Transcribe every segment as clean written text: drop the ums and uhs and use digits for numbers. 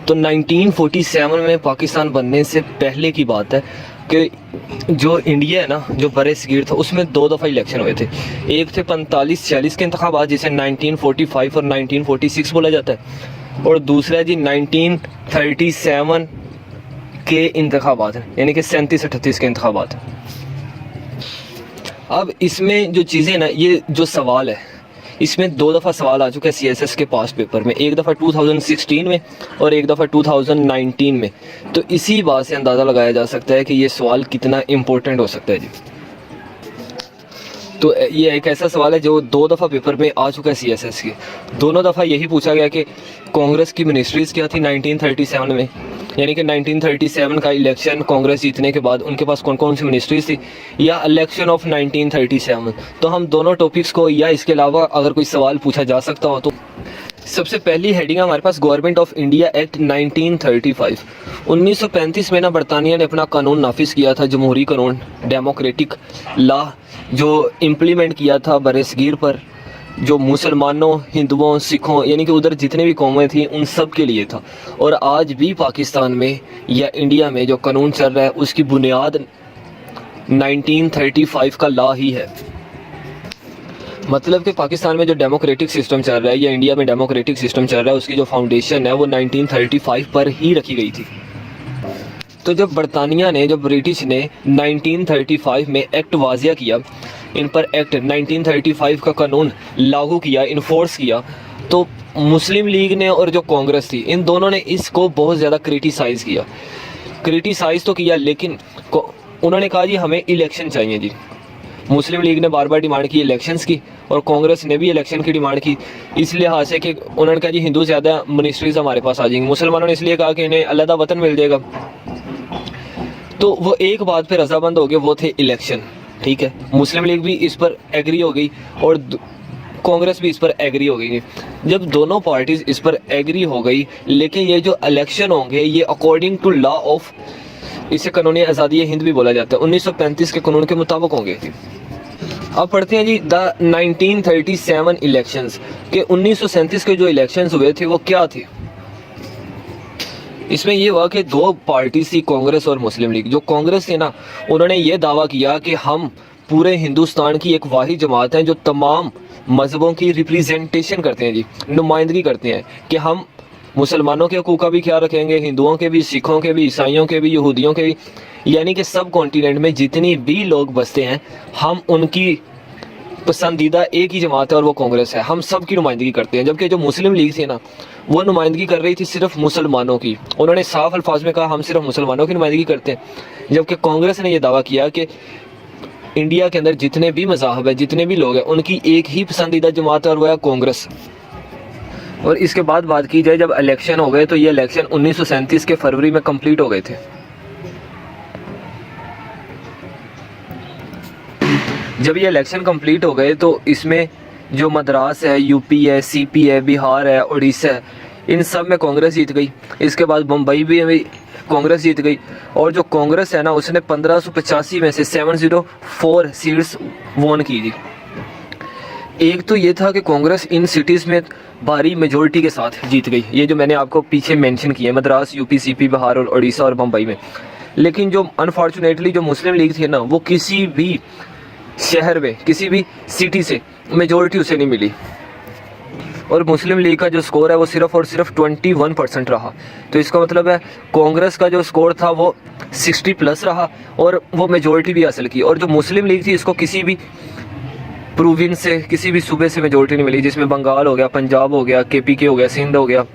तो 1947 में पाकिस्तान बनने से पहले की बात है कि जो इंडिया है ना, जो बड़े सगीर था, उसमें 2 दफ़ा इलेक्शन हुए थे। एक थे 45-46 के इंतखाबात, जिसे 1945 और 1946 बोला जाता है, और दूसरा जी 1937 के इंतखाबात हैं, यानी कि 37-38 के इंतखाबात हैं। अब इसमें जो चीज़ें ना, ये जो सवाल है, इसमें 2 दफ़ा सवाल आ चुका है सीएसएस के पास पेपर में, एक दफ़ा 2016 में और एक दफ़ा 2019 में। तो इसी बात से अंदाज़ा लगाया जा सकता है कि ये सवाल कितना इम्पोर्टेंट हो सकता है जी। तो ये एक ऐसा सवाल है जो 2 दफ़ा पेपर में आ चुका है सीएसएस के। दोनों दफ़ा यही पूछा गया कि कांग्रेस की मिनिस्ट्रीज़ क्या थी 1937 में, यानी कि 1937 का इलेक्शन कांग्रेस जीतने के बाद उनके पास कौन कौन सी मिनिस्ट्रीज थी, या इलेक्शन ऑफ 1937। तो हम दोनों टॉपिक्स को, या इसके अलावा अगर कोई सवाल पूछा जा सकता हो, तो सबसे पहली हेडिंग है हमारे पास गवर्नमेंट ऑफ इंडिया एक्ट 1935। 1935 में ना बरतानिया ने अपना कानून नाफिज किया था, जमहूरी कानून, डेमोक्रेटिक लॉ, जो इम्प्लीमेंट किया था बरसगीर पर, जो मुसलमानों, हिंदुओं, सिखों, यानी कि उधर जितने भी कौमें थी उन सब के लिए था। और आज भी पाकिस्तान में या इंडिया में जो कानून चल रहा है उसकी बुनियाद 1935 का लॉ ही है। मतलब कि पाकिस्तान में जो डेमोक्रेटिक सिस्टम चल रहा है या इंडिया में डेमोक्रेटिक सिस्टम चल रहा है, उसकी जो फाउंडेशन है वो 1935 पर ही रखी गई थी। तो जब बरतानिया ने, जब ब्रिटिश ने 1935 में एक्ट वाजिया किया, इन पर एक्ट 1935 का कानून लागू किया, इन्फोर्स किया, तो मुस्लिम लीग ने और जो कांग्रेस थी, इन दोनों ने इसको बहुत ज़्यादा क्रिटिसाइज़ किया। क्रिटिसाइज़ तो किया, लेकिन उन्होंने कहा जी हमें इलेक्शन चाहिए जी। मुस्लिम लीग ने बार बार डिमांड की इलेक्शंस की, और कांग्रेस ने भी इलेक्शन की डिमांड की, इस लिहाज से कि उन्होंने कहा जी हिंदू ज़्यादा मिनिस्ट्रीज़ हमारे पास आ जाएंगी। मुसलमानों ने इसलिए कहा कि इन्हें अलहदा वतन मिल जाएगा। तो वो एक बात पे रजामंद हो गए, वो थे इलेक्शन। ठीक है, मुस्लिम लीग भी इस पर एग्री हो गई और कांग्रेस भी इस पर एग्री हो गई। जब दोनों पार्टीज इस पर एग्री हो गई, लेकिन ये जो इलेक्शन होंगे ये अकॉर्डिंग टू लॉ ऑफ, इसे कानूनी आज़ादी हिंद भी बोला जाता है, 1935 के कानून के मुताबिक होंगे। अब पढ़ते हैं जी द 1937 इलेक्शंस के 1937 के जो इलेक्शंस हुए थे वो क्या थे। इसमें ये हुआ कि 2 पार्टी थी, कांग्रेस और मुस्लिम लीग। जो कांग्रेस थी ना, उन्होंने ये दावा किया कि हम पूरे हिंदुस्तान की एक वाहिद जमात हैं जो तमाम मज़हबों की रिप्रेजेंटेशन करते हैं जी, नुमाइंदगी करते हैं, कि हम मुसलमानों के हकूक़ का भी ख्याल रखेंगे, हिंदुओं के भी, सिखों के भी, ईसाइयों के भी, यहूदियों के भी, यानी कि सब कॉन्टिनेंट में जितनी भी लोग बसते हैं, हम उनकी पसंदीदा एक ही जमात है और वो कांग्रेस है। हम सब की नुमाइंदगी करते हैं। जबकि जो मुस्लिम लीग थी ना, वो नुमाइंदगी कर रही थी सिर्फ मुसलमानों की। उन्होंने साफ अल्फाज में कहा हम सिर्फ मुसलमानों की नुमाइंदगी करते हैं। जबकि कांग्रेस ने यह दावा किया कि इंडिया के अंदर जितने भी मज़ाहब है, जितने भी लोग हैं, उनकी एक ही पसंदीदा जमात है और वह है कांग्रेस। और इसके बाद बात की जाए, जब इलेक्शन हो गए तो ये इलेक्शन 1937 के फरवरी में कंप्लीट हो गए थे। जब ये इलेक्शन कंप्लीट हो गए तो इसमें जो मद्रास है, यूपी है, सीपी है, बिहार है, उड़ीसा है, इन सब में कांग्रेस जीत गई। इसके बाद मुंबई भी कांग्रेस जीत गई। और जो कांग्रेस है ना, उसने 1585 में से 704 सीट्स वोन की थी। एक तो ये था कि कांग्रेस इन सिटीज़ में भारी मेजोरिटी के साथ जीत गई, ये जो मैंने आपको पीछे मेंशन किए, मद्रास, यूपी, सीपी, बिहार और उड़ीसा और मुंबई में। लेकिन जो अनफॉर्चुनेटली जो मुस्लिम लीग थी ना, वो किसी भी शहर में, किसी भी सिटी से मेजोरिटी उसे नहीं मिली। और मुस्लिम लीग का जो स्कोर है वो सिर्फ और सिर्फ 21% रहा। तो इसका मतलब है कांग्रेस का जो स्कोर था वो 60+ रहा और वो मेजोरिटी भी हासिल की। और जो मुस्लिम लीग थी, इसको किसी भी प्रोविंस से, किसी भी सूबे से मेजोरिटी नहीं मिली, जिसमें बंगाल हो गया, पंजाब हो गया, केपीके हो गया, सिंध हो गया।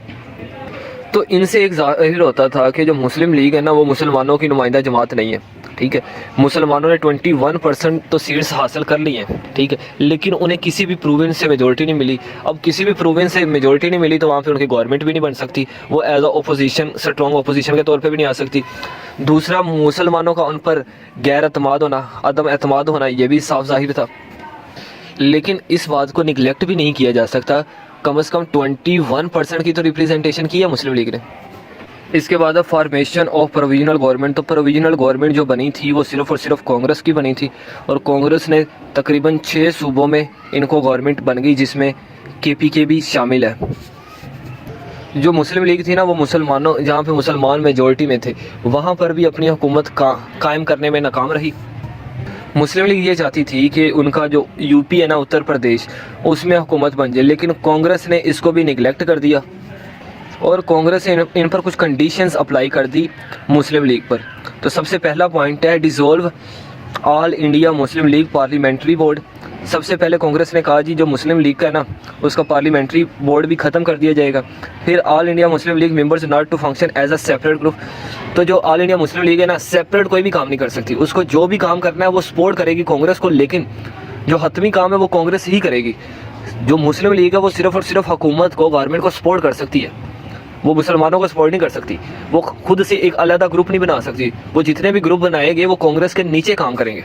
तो इनसे एक जाहिर होता था कि जो मुस्लिम लीग है ना, वो मुसलमानों की नुमाइंदा जमात नहीं है। ठीक है, मुसलमानों ने 21% तो सीट्स हासिल कर ली हैं। ठीक है, लेकिन उन्हें किसी भी प्रोविंस से मेजोरिटी नहीं मिली। अब किसी भी प्रोविंस से मेजोरिटी नहीं मिली तो वहाँ पे उनकी गवर्नमेंट भी नहीं बन सकती, वो as a opposition, strong opposition के तौर पे भी नहीं आ सकती। दूसरा, मुसलमानों का उन पर गैर एतमाद होना, अदम एतमाद होना, ये भी साफ जाहिर था। लेकिन इस बात को निगलेक्ट भी नहीं किया जा सकता, कम से कम 21% की तो रिप्रेजेंटेशन की है मुस्लिम लीग ने। इसके बाद अब फॉर्मेशन ऑफ प्रोविजनल गवर्नमेंट। तो प्रोविजनल गवर्नमेंट जो बनी थी वो सिर्फ और सिर्फ कांग्रेस की बनी थी, और कांग्रेस ने तकरीबन 6 सूबों में इनको गवर्नमेंट बन गई, जिसमें केपीके भी शामिल है। जो मुस्लिम लीग थी ना, वो मुसलमानों, जहाँ पे मुसलमान मेजॉरिटी में थे, वहाँ पर भी अपनी हुकूमत कायम करने में नाकाम रही। मुस्लिम लीग ये चाहती थी कि उनका जो यूपी है ना, उत्तर प्रदेश, उसमें हुकूमत बन जाए, लेकिन कांग्रेस ने इसको भी निगलेक्ट कर दिया और कांग्रेस ने इन पर कुछ कंडीशंस अप्लाई कर दी मुस्लिम लीग पर। तो सबसे पहला पॉइंट है dissolve all India Muslim league parliamentary board. सबसे पहले कांग्रेस ने कहा जी जो मुस्लिम लीग का है ना, उसका पार्लियामेंट्री बोर्ड भी ख़त्म कर दिया जाएगा। फिर all India Muslim League members not to function as a separate group. तो जो ऑल इंडिया मुस्लिम लीग है ना, सेपरेट कोई भी काम नहीं कर सकती, उसको जो भी काम करना है वो सपोर्ट करेगी कांग्रेस को, लेकिन जो हतमी काम है वो कांग्रेस ही करेगी। जो मुस्लिम लीग है वो सिर्फ और सिर्फ हुकूमत को, गवर्नमेंट को सपोर्ट कर सकती है, वो मुसलमानों को सपोर्ट नहीं कर सकती। वो खुद से एक अलग ग्रुप नहीं बना सकती। वो जितने भी ग्रुप बनाएंगे वो कांग्रेस के नीचे काम करेंगे।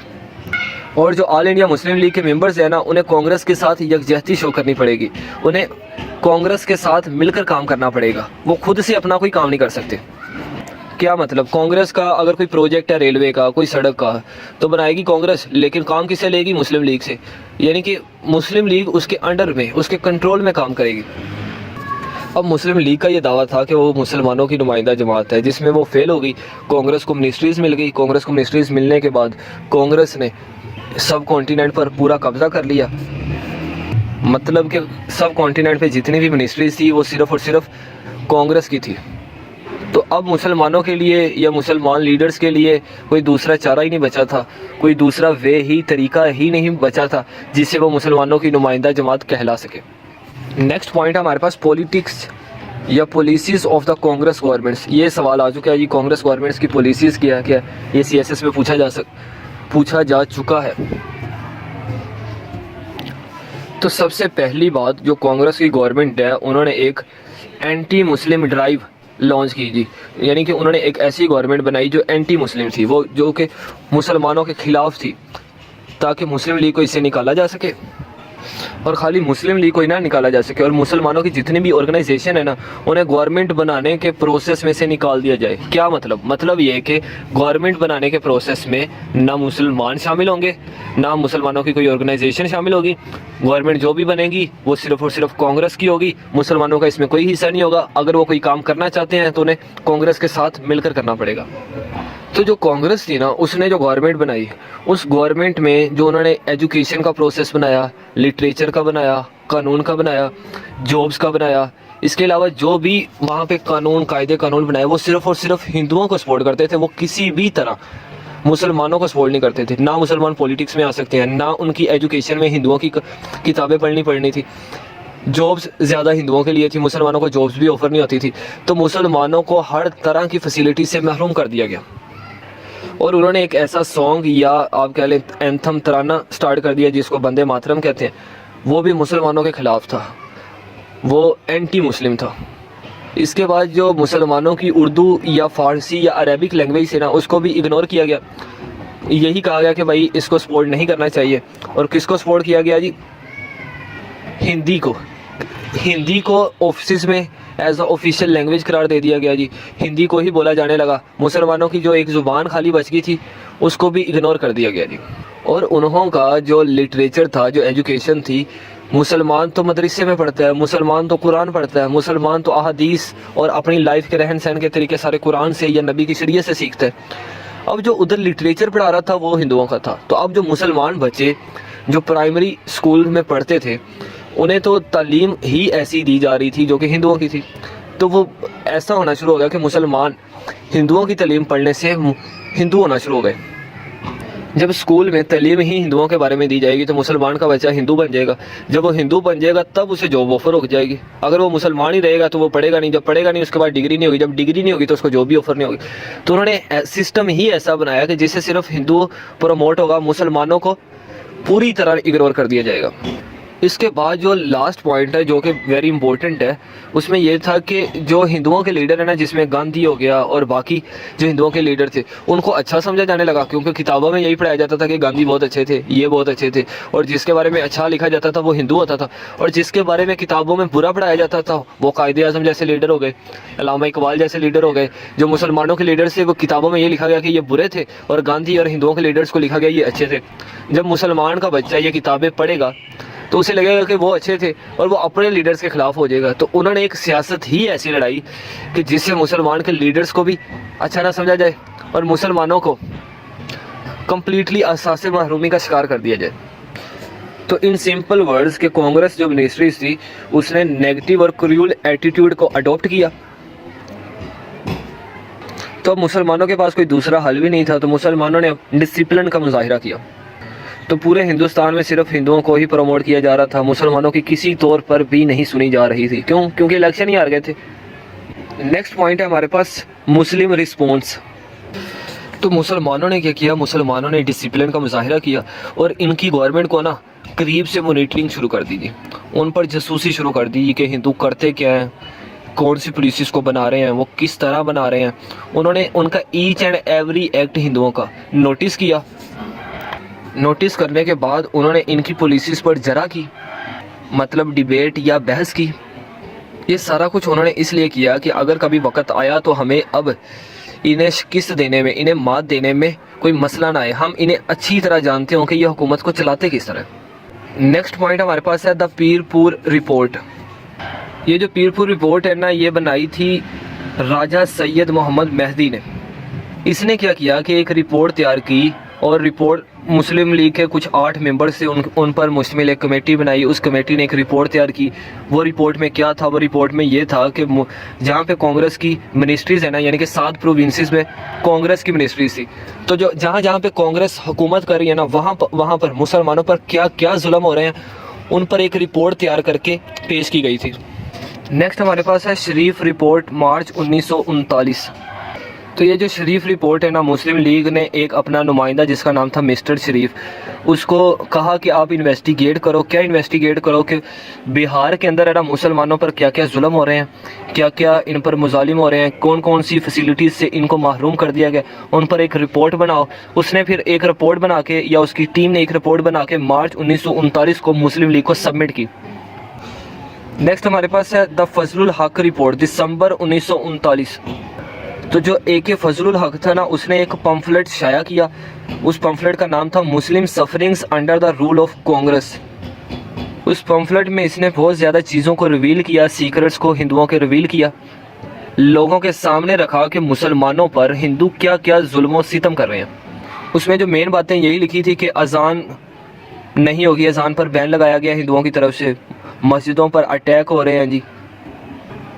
और जो ऑल इंडिया मुस्लिम लीग के मेंबर्स हैं ना, उन्हें कांग्रेस के साथ यकजहती शो करनी पड़ेगी, उन्हें कांग्रेस के साथ मिलकर काम करना पड़ेगा, वो खुद से अपना कोई काम नहीं कर सकते। क्या मतलब, कांग्रेस का अगर कोई प्रोजेक्ट है रेलवे का, कोई सड़क का, तो बनाएगी कांग्रेस, लेकिन काम किससे लेगी? मुस्लिम लीग से। यानी कि मुस्लिम लीग उसके अंडर में, उसके कंट्रोल में काम करेगी। अब मुस्लिम लीग का ये दावा था कि वो मुसलमानों की नुमाइंदा जमात है, जिसमें वो फेल हो गई। कांग्रेस को मिनिस्ट्रीज़ मिल गई। कांग्रेस को मिनिस्ट्रीज़ मिलने के बाद कांग्रेस ने सब कॉन्टिनेंट पर पूरा कब्जा कर लिया। मतलब कि सब कॉन्टिनेंट पे जितनी भी मिनिस्ट्रीज़ थी वो सिर्फ़ और सिर्फ कांग्रेस की थी। तो अब मुसलमानों के लिए या मुसलमान लीडर्स के लिए कोई दूसरा चारा ही नहीं बचा था, कोई दूसरा वे ही, तरीका ही नहीं बचा था जिससे वो मुसलमानों की नुमाइंदा जमात कहला सके। नेक्स्ट पॉइंट है हमारे पास पॉलिटिक्स या policies of the Congress governments. ये सवाल आ चुका है जी, कांग्रेस गवर्नमेंट्स की पॉलिसीज़ क्या क्या, ये सीएसएस में पूछा जा चुका है। तो सबसे पहली बात, जो कांग्रेस की गवर्नमेंट है, उन्होंने एक एंटी मुस्लिम ड्राइव लॉन्च की जी। यानी कि उन्होंने एक ऐसी गवर्नमेंट बनाई जो एंटी मुस्लिम थी, वो जो कि मुसलमानों के खिलाफ थी, ताकि मुस्लिम लीग को इससे निकाला जा सके। और खाली मुस्लिम लीग को ही ना निकाला जा सके, और मुसलमानों की जितनी भी ऑर्गेनाइजेशन है ना, उन्हें गवर्नमेंट बनाने के प्रोसेस में से निकाल दिया जाए। क्या मतलब ये है कि गवर्नमेंट बनाने के प्रोसेस में ना मुसलमान शामिल होंगे, ना मुसलमानों की कोई ऑर्गेनाइजेशन शामिल होगी। गवर्नमेंट जो भी बनेगी वो सिर्फ और सिर्फ कांग्रेस की होगी, मुसलमानों का इसमें कोई हिस्सा नहीं होगा। अगर वो कोई काम करना चाहते हैं तो उन्हें कांग्रेस के साथ मिलकर करना पड़ेगा। तो जो कांग्रेस थी ना, उसने जो गवर्नमेंट बनाई, उस गवर्नमेंट में जो उन्होंने एजुकेशन का प्रोसेस बनाया, लिटरेचर का बनाया, कानून का बनाया, जॉब्स का बनाया, इसके अलावा जो भी वहाँ पे कानून बनाए, वो सिर्फ और सिर्फ हिंदुओं को सपोर्ट करते थे। वो किसी भी तरह मुसलमानों को सपोर्ट नहीं करते थे। ना मुसलमान पॉलिटिक्स में आ सकते हैं, ना उनकी एजुकेशन में हिंदुओं की किताबें पढ़नी थी। जॉब्स ज़्यादा हिंदुओं के लिए थी, मुसलमानों को जॉब्स भी ऑफर नहीं होती थी। तो मुसलमानों को हर तरह की फैसिलिटी से महरूम कर दिया गया। और उन्होंने एक ऐसा सॉन्ग या आप कह लें एंथम तराना स्टार्ट कर दिया जिसको वंदे मातरम कहते हैं। वो भी मुसलमानों के ख़िलाफ़ था, वो एंटी मुस्लिम था। इसके बाद जो मुसलमानों की उर्दू या फ़ारसी या अरबिक लैंग्वेज है ना, उसको भी इग्नोर किया गया। यही कहा गया कि भाई इसको सपोर्ट नहीं करना चाहिए। और किसको सपोर्ट किया गया जी? हिंदी को ऑफिस में एज अ ऑफिशियल लैंग्वेज करार दे दिया गया जी। हिंदी को ही बोला जाने लगा। मुसलमानों की जो एक ज़ुबान खाली बच गई थी, उसको भी इग्नोर कर दिया गया जी। और उन्हों का जो लिटरेचर था, जो एजुकेशन थी, मुसलमान तो मदरसे में पढ़ता है, मुसलमान तो कुरान पढ़ता है, मुसलमान तो अहादीस और अपनी लाइफ के रहन सहन के तरीके सारे कुरान से या नबी की शरीयत से सीखता है। अब जो उधर लिटरेचर पढ़ा रहा था वो हिंदुओं का था। तो अब जो मुसलमान बच्चे जो प्राइमरी स्कूल में पढ़ते थे, उन्हें तो तालीम ही ऐसी दी जा रही थी जो कि हिंदुओं की थी। तो वो ऐसा होना शुरू हो गया कि मुसलमान हिंदुओं की तालीम पढ़ने से हिंदू होना शुरू हो गए। जब स्कूल में तालीम ही हिंदुओं के बारे में दी जाएगी तो मुसलमान का बच्चा हिंदू बन जाएगा। जब वो हिंदू बन जाएगा तब उसे जॉब ऑफर हो जाएगी। अगर वो मुसलमान ही रहेगा तो वो पढ़ेगा नहीं। जब पढ़ेगा नहीं, उसके बाद डिग्री नहीं होगी। जब डिग्री नहीं होगी तो उसको जॉब भी ऑफर नहीं होगी। तो उन्होंने सिस्टम ही ऐसा बनाया कि जिससे सिर्फ हिंदू प्रमोट होगा, मुसलमानों को पूरी तरह इग्नोर कर दिया जाएगा। इसके बाद जो लास्ट पॉइंट है जो कि वेरी इंपॉर्टेंट है, उसमें यह था कि जो हिंदुओं के लीडर है ना, जिसमें गांधी हो गया और बाकी जो हिंदुओं के लीडर थे, उनको अच्छा समझा जाने लगा। क्योंकि किताबों में यही पढ़ाया जाता था कि गांधी बहुत अच्छे थे, ये बहुत अच्छे थे। और जिसके बारे में अच्छा लिखा जाता था वो हिंदू होता था, और जिसके बारे में किताबों में बुरा पढ़ाया जाता था वो कायदे आज़म जैसे लीडर हो गए, अल्लामा इकबाल जैसे लीडर हो गए। जो मुसलमानों के लीडर से वो किताबों में ये लिखा गया कि ये बुरे थे, और गांधी और हिंदुओं के लीडर्स को लिखा गया ये अच्छे थे। जब मुसलमान का बच्चा ये किताबें पढ़ेगा तो उसे लगेगा कि वो अच्छे थे और वो अपने लीडर्स के ख़िलाफ़ हो जाएगा। तो उन्होंने एक सियासत ही ऐसी लड़ाई कि जिससे मुसलमान के लीडर्स को भी अच्छा ना समझा जाए और मुसलमानों को कम्प्लीटली असासे महरूमी का शिकार कर दिया जाए। तो इन सिंपल वर्ड्स के कांग्रेस जो मिनिस्ट्रीज थी उसने नेगेटिव और क्रूअल एटीट्यूड को अडॉप्ट किया। तो मुसलमानों के पास कोई दूसरा हल भी नहीं था, तो मुसलमानों ने डिसिप्लिन का मुजाहिरा किया। तो पूरे हिंदुस्तान में सिर्फ हिंदुओं को ही प्रमोट किया जा रहा था, मुसलमानों की किसी तौर पर भी नहीं सुनी जा रही थी। क्यों? क्योंकि इलेक्शन ही हार गए थे। नेक्स्ट पॉइंट है हमारे पास मुस्लिम रिस्पॉन्स। तो मुसलमानों ने क्या किया? मुसलमानों ने डिसिप्लिन का मुजाहिरा किया और इनकी गवर्नमेंट को ना करीब से मॉनिटरिंग शुरू कर दी थी, उन पर जासूसी शुरू कर दी कि हिंदू करते क्या हैं, कौन सी पुलिस को बना रहे हैं, वो किस तरह बना रहे हैं। उन्होंने उनका ईच एंड एवरी एक्ट हिंदुओं का नोटिस किया। नोटिस करने के बाद उन्होंने इनकी पॉलिसीज़ पर जरा की, मतलब डिबेट या बहस की। ये सारा कुछ उन्होंने इसलिए किया कि अगर कभी वक्त आया तो हमें अब इन्हें शिकस्त देने में, इन्हें मात देने में कोई मसला ना आए। हम इन्हें अच्छी तरह जानते हों कि ये हुकूमत को चलाते किस तरह। नेक्स्ट पॉइंट हमारे पास है द पीरपुर रिपोर्ट। ये जो पीरपुर रिपोर्ट है ना, ये बनाई थी राजा सैयद मोहम्मद मेहदी ने। इसने क्या किया कि एक रिपोर्ट तैयार की और रिपोर्ट मुस्लिम लीग के कुछ 8 मेंबर से उन पर मुश्तमिल एक कमेटी बनाई। उस कमेटी ने एक रिपोर्ट तैयार की। वो रिपोर्ट में क्या था? वो रिपोर्ट में ये था कि जहाँ पे कांग्रेस की मिनिस्ट्रीज़ है ना, यानी कि 7 प्रोविंसेस में कांग्रेस की मिनिस्ट्रीज थी, तो जो जहाँ पे कांग्रेस हुकूमत कर रही है ना, वहाँ पर मुसलमानों पर क्या क्या जुल्म हो रहे हैं, उन पर एक रिपोर्ट तैयार करके पेश की गई थी। नेक्स्ट हमारे पास है शरीफ रिपोर्ट, मार्च 1939। तो ये जो शरीफ रिपोर्ट है ना, मुस्लिम लीग ने एक अपना नुमाइंदा जिसका नाम था मिस्टर शरीफ, उसको कहा कि आप इन्वेस्टिगेट करो। क्या इन्वेस्टिगेट करो? कि बिहार के अंदर है ना मुसलमानों पर क्या क्या जुल्म हो रहे हैं, क्या क्या इन पर मुजालिम हो रहे हैं, कौन कौन सी फैसिलिटीज़ से इनको महरूम कर दिया गया, उन पर एक रिपोर्ट बनाओ। उसने फिर एक रिपोर्ट बना के, या उसकी टीम ने एक रिपोर्ट बना के मार्च 1939 को मुस्लिम लीग को सबमिट की। नेक्स्ट हमारे पास है द फजलुल हक रिपोर्ट, दिसंबर 1939। तो जो AK फजलुल हक था ना, उसने एक पम्फलेट शाया किया। उस पम्फलेट का नाम था मुस्लिम sufferings under the rule of Congress. उस पम्फलेट में इसने बहुत ज़्यादा चीज़ों को रिवील किया, सीक्रेट्स को हिंदुओं के रिवील किया, लोगों के सामने रखा कि मुसलमानों पर हिंदू क्या क्या जुल्म और सितम कर रहे हैं। उसमें जो मेन बातें यही लिखी थी कि अजान नहीं होगी, अजान पर बैन लगाया गया हिंदुओं की तरफ से, मस्जिदों पर अटैक हो रहे हैं जी,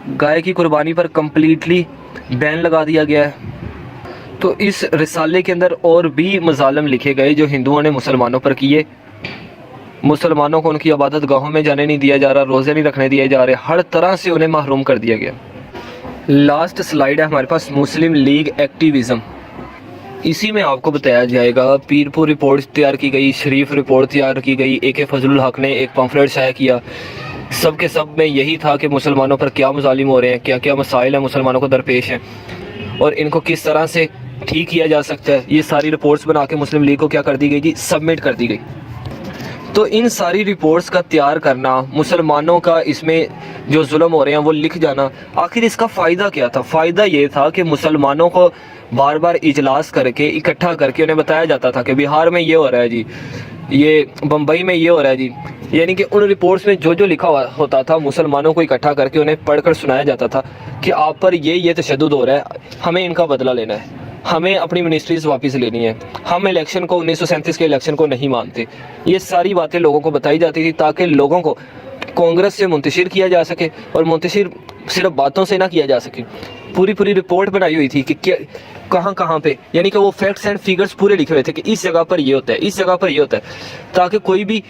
गाय की कुर्बानी पर कम्प्लीटली बैन लगा दिया गया है। तो इस रिसाले के अंदर और भी मजालम लिखे गए जो हिंदुओं ने मुसलमानों पर किए। मुसलमानों को उनकी इबादत गाहों में जाने नहीं दिया जा रहा, रोज़े नहीं रखने दिए जा रहे, हर तरह से उन्हें महरूम कर दिया गया। लास्ट स्लाइड है हमारे पास मुस्लिम लीग एक्टिविज़म। इसी में आपको बताया जाएगा, पीरपुर रिपोर्ट तैयार की गई, शरीफ रिपोर्ट तैयार की गई, AK फजलुल हक ने एक पम्फलेट शाया किया। सब के सब में यही था कि मुसलमानों पर क्या मुजालिम हो रहे हैं, क्या क्या मसाइल हैं मुसलमानों को दरपेश हैं और इनको किस तरह से ठीक किया जा सकता है। ये सारी रिपोर्ट्स बना के मुस्लिम लीग को क्या कर दी गई जी? सबमिट कर दी गई। तो इन सारी रिपोर्ट्स का तैयार करना, मुसलमानों का इसमें जो जुल्म हो रहे हैं वो लिख जाना, आखिर इसका फ़ायदा क्या था? फ़ायदा ये था कि मुसलमानों को बार बार इजलास करके, इकट्ठा करके उन्हें बताया जाता था कि बिहार में ये हो रहा है जी, ये बम्बई में ये हो रहा है जी। यानी कि उन रिपोर्ट्स में जो जो लिखा होता था, मुसलमानों को इकट्ठा करके उन्हें पढ़कर सुनाया जाता था कि आप पर ये तशद्दुद हो रहा है, हमें इनका बदला लेना है, हमें अपनी मिनिस्ट्रीज वापस लेनी है, हम इलेक्शन को 1937 के इलेक्शन को नहीं मानते। ये सारी बातें लोगों को बताई जाती थी ताकि लोगों को कांग्रेस से मुंतशिर किया जा सके, और मुंतशिर सिर्फ बातों से ना किया जा सके। पूरी रिपोर्ट बनाई हुई थी कि क्या कहाँ पे, यानी कि वो फैक्ट्स एंड फिगर्स पूरे लिखे हुए थे कि इस जगह पर ये होता है, इस जगह पर ये होता है, ताकि कोई भी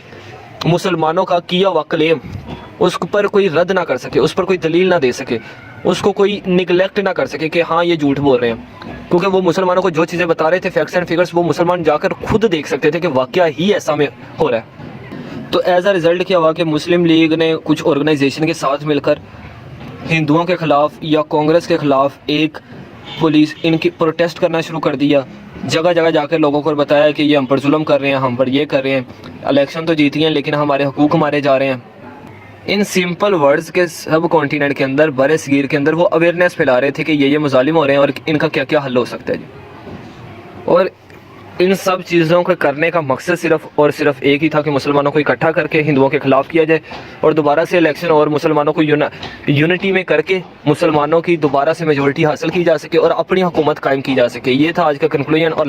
मुसलमानों का किया हुआ क्लेम उस पर कोई रद्द ना कर सके, उस पर कोई दलील ना दे सके, उसको कोई निगलेक्ट ना कर सके कि हाँ ये झूठ बोल रहे हैं। क्योंकि वो मुसलमानों को जो चीज़ें बता रहे थे, फैक्ट्स एंड फिगर्स, वो मुसलमान जाकर खुद देख सकते थे कि वाकया ही ऐसा में हो रहा है। तो एज अ रिज़ल्ट क्या हुआ कि मुस्लिम लीग ने कुछ ऑर्गेनाइजेशन के साथ मिलकर हिंदुओं के ख़िलाफ़ या कांग्रेस के ख़िलाफ़ एक पुलिस इनकी प्रोटेस्ट करना शुरू कर दिया। जगह जगह जाकर लोगों को बताया कि ये हम पर जुल्म कर रहे हैं, हम पर ये कर रहे हैं, इलेक्शन तो जीती हैं लेकिन हमारे हुकूक मारे जा रहे हैं। इन सिंपल वर्ड्स के सब कॉन्टिनेंट के अंदर, बड़े सगीर के अंदर वो अवेयरनेस फैला रहे थे कि ये मुजालिम हो रहे हैं और इनका क्या क्या हल हो सकता है जी। और इन सब चीज़ों को करने का मकसद सिर्फ और सिर्फ एक ही था कि मुसलमानों को इकट्ठा करके हिंदुओं के खिलाफ किया जाए और दोबारा से इलेक्शन और मुसलमानों को यूनिटी में करके मुसलमानों की दोबारा से मेजॉरिटी हासिल की जा सके और अपनी हुकूमत कायम की जा सके। ये था आज का कंक्लूजन और